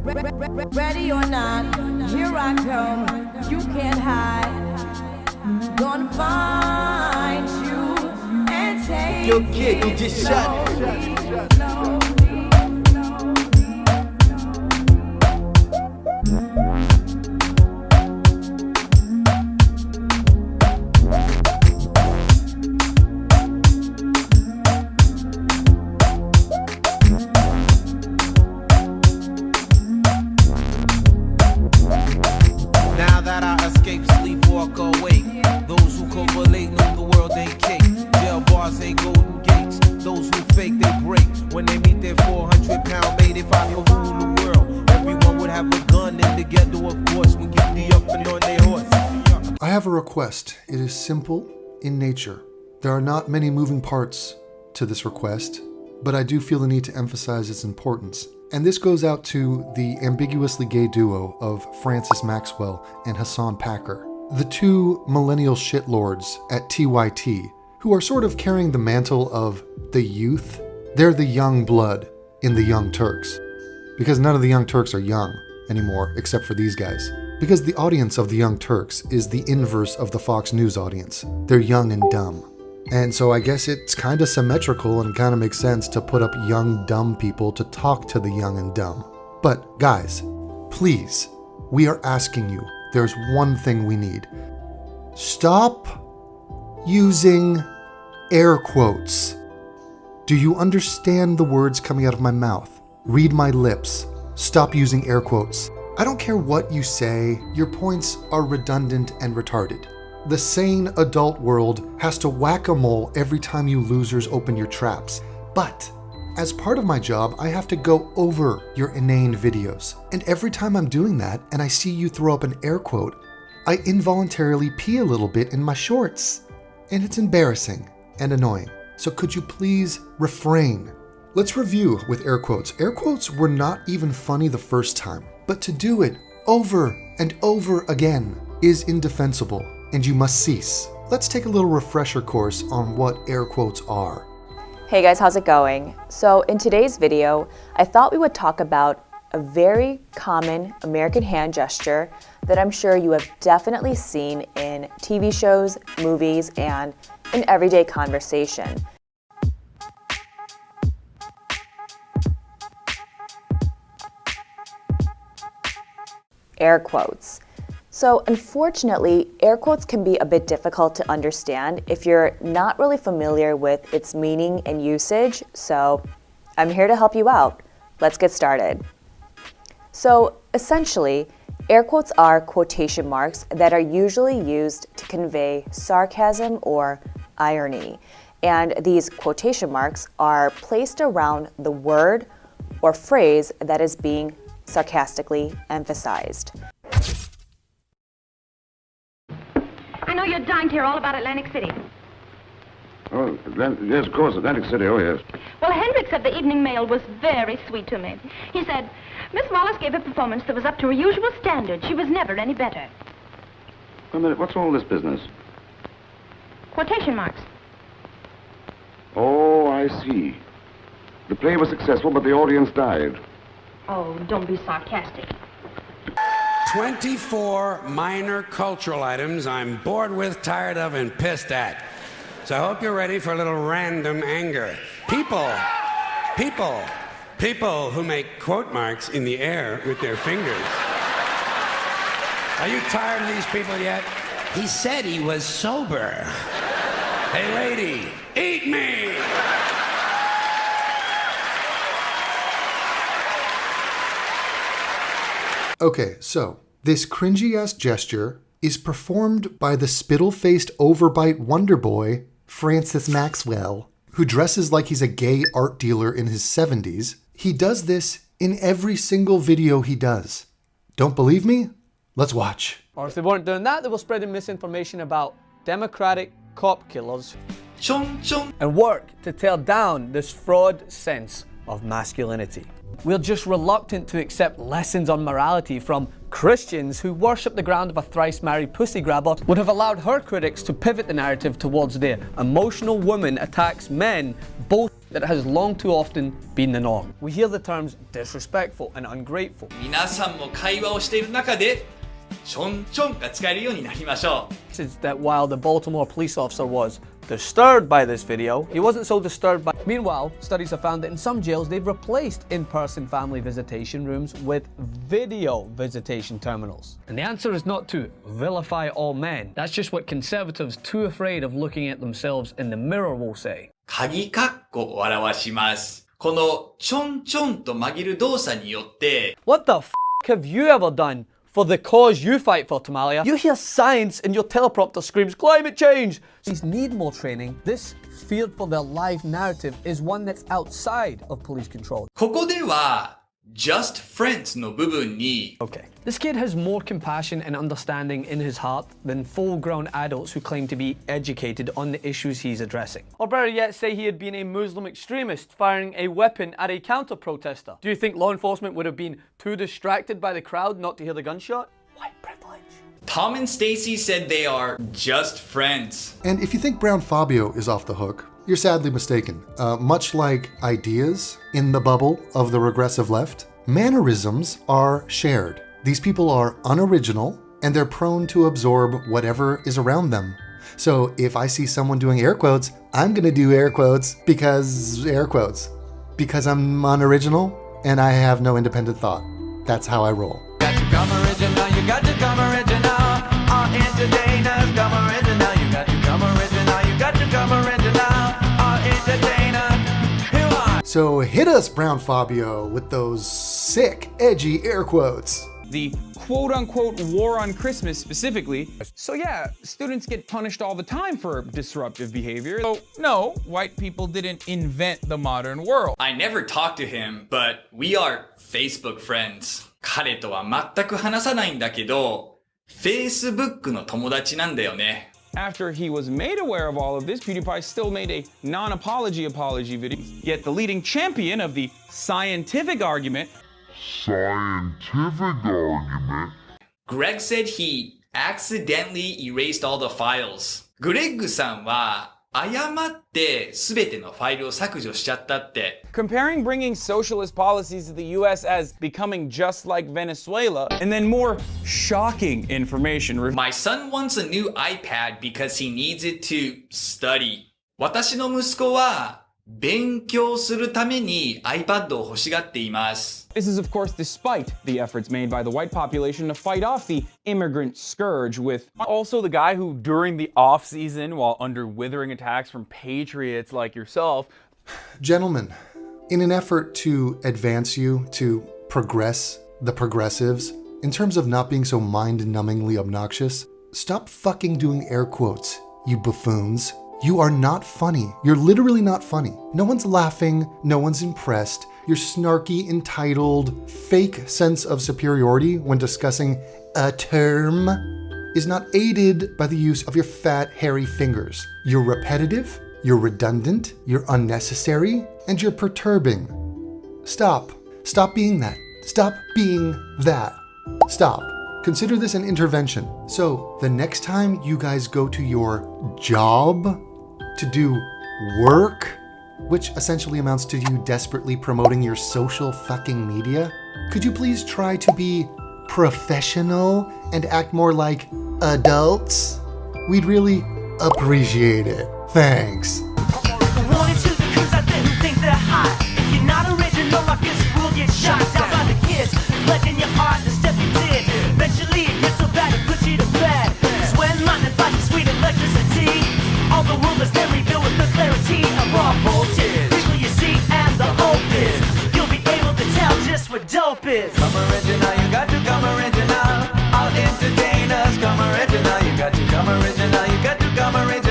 Ready or not, here I come. You can't hide. Gonna find you and take Yo, kid, you just shot. Now that I escape, sleep, walk, awake. Those who correlate know the world ain't cake. Jail bars ain't golden gates. Those who fake, they break. When they meet their 400-pound mate, if I could rule the world, everyone would have a gun, and together, of course, we get the up and on their horse. I have a request. It is simple in nature. There are not many moving parts to this request, but I do feel the need to emphasize its importance. And this goes out to the ambiguously gay duo of Francis Maxwell and Hassan Packer, the two millennial shitlords at TYT, who are sort of carrying the mantle of the youth. They're the young blood in the Young Turks. Because none of the Young Turks are young anymore, except for these guys. Because the audience of the Young Turks is the inverse of the Fox News audience. They're young and dumb. And so I guess it's kind of symmetrical and kind of makes sense to put up young, dumb people to talk to the young and dumb. But guys, please, we are asking you, there's one thing we need. Stop using air quotes. Do you understand the words coming out of my mouth? Read my lips. Stop using air quotes. I don't care what you say, your points are redundant and retarded. The sane adult world has to whack-a-mole every time you losers open your traps. But as part of my job, I have to go over your inane videos. And every time I'm doing that and I see you throw up an air quote, I involuntarily pee a little bit in my shorts. And it's embarrassing and annoying. So could you please refrain? Let's review with air quotes. Air quotes were not even funny the first time, but to do it over and over again is indefensible. And you must cease. Let's take a little refresher course on what air quotes are. Hey guys, how's it going? So in today's video, I thought we would talk about a very common American hand gesture that I'm sure you have definitely seen in TV shows, movies, and in everyday conversation. Air quotes. So unfortunately, air quotes can be a bit difficult to understand if you're not really familiar with its meaning and usage, so I'm here to help you out. Let's get started. So essentially, air quotes are quotation marks that are usually used to convey sarcasm or irony, and these quotation marks are placed around the word or phrase that is being sarcastically emphasized. I know you're dying to hear all about Atlantic City. Oh, yes, of course, Atlantic City, oh, yes. Well, Hendricks of the Evening Mail was very sweet to me. He said, Miss Wallace gave a performance that was up to her usual standard. She was never any better. Wait a minute, what's all this business? Quotation marks. Oh, I see. The play was successful, but the audience died. Oh, don't be sarcastic. 24 minor cultural items I'm bored with, tired of, and pissed at. So I hope you're ready for a little random anger. People who make quote marks in the air with their fingers. Are you tired of these people yet? He said he was sober. Hey, lady, eat me! Okay, so this cringy-ass gesture is performed by the spittle-faced overbite wonder boy, Francis Maxwell, who dresses like he's a gay art dealer in his 70s. He does this in every single video he does. Don't believe me? Let's watch. Or if they weren't doing that, they were spreading misinformation about Democratic cop killers and work to tear down this fraud sense of masculinity. We're just reluctant to accept lessons on morality from Christians who worship the ground of a thrice-married pussy grabber would have allowed her critics to pivot the narrative towards the emotional woman attacks men both that has long too often been the norm. We hear the terms disrespectful and ungrateful. 皆さんも会話をしている中でちょんちょんが使えるようになりましょう。Is that while the Baltimore police officer was disturbed by this video, he wasn't so disturbed by. Meanwhile, studies have found that in some jails they've replaced in-person family visitation rooms with video visitation terminals. And the answer is not to vilify all men. That's just what conservatives too afraid of looking at themselves in the mirror will say. 鍵括弧を表します。このちょんちょんと曲げる動作によって What the f*** have you ever done for the cause you fight for, Tamalia? You hear science and your teleprompter screams climate change. These need more training. This feared for their life narrative is one that's outside of police control. ここでは just friends の部分に Okay. This kid has more compassion and understanding in his heart than full-grown adults who claim to be educated on the issues he's addressing. Or better yet, say he had been a Muslim extremist firing a weapon at a counter-protester. Do you think law enforcement would have been too distracted by the crowd not to hear the gunshot? White privilege. Tom and Stacy said they are just friends. And if you think Brown Fabio is off the hook, you're sadly mistaken. Much like ideas in the bubble of the regressive left, mannerisms are shared. These people are unoriginal and they're prone to absorb whatever is around them. So if I see someone doing air quotes, I'm gonna do air quotes because I'm unoriginal and I have no independent thought. That's how I roll. Got to come original, you got to come original. All entertainers come original, you got to come original, you got to come original. All entertainers, who are. So hit us, Brown Fabio, with those sick, edgy air quotes. The quote-unquote war on Christmas specifically. So yeah, students get punished all the time for disruptive behavior. So no, white people didn't invent the modern world. I never talked to him, but we are Facebook friends. 彼とは全く話さないんだけど、Facebook の友達なんだよね。After he was made aware of all of this, PewDiePie still made a non-apology video. Yet the leading champion of the scientific argument, Greg said he accidentally erased all the files. グレッグさんは誤って全てのファイルを削除しちゃったって。comparing bringing socialist policies to the US as becoming just like Venezuela, and then more shocking information. My son wants a new iPad because he needs it to study. 私の息子は勉強するために iPad を欲しがっています。This is, of course, despite the efforts made by the white population to fight off the immigrant scourge with also the guy who, during the off-season, while under withering attacks from patriots like yourself. Gentlemen, in an effort to advance you, to progress the progressives, in terms of not being so mind-numbingly obnoxious, stop fucking doing air quotes, you buffoons. You are not funny. You're literally not funny. No one's laughing. No one's impressed. Your snarky, entitled, fake sense of superiority when discussing a term is not aided by the use of your fat, hairy fingers. You're repetitive, you're redundant, you're unnecessary, and you're perturbing. Stop. Stop being that. Stop being that. Stop. Consider this an intervention. So the next time you guys go to your job to do work, which essentially amounts to you desperately promoting your social fucking media, could you please try to be professional and act more like adults? We'd really appreciate it. Thanks. Wanted to the crews out there who think they're hot. If you're not original, I guess you will get shot down by the kids. Pledging your art, the step you did. Eventually it gets so bad it puts you to bed. Sweat, lightning, flash, sweet electricity. All the rumors then reveal with the clarity of raw voltage. People you see and the hope is you'll be able to tell just what dope is. Come original, you got to come original. All entertainers come original, you got to come original, you got to come original.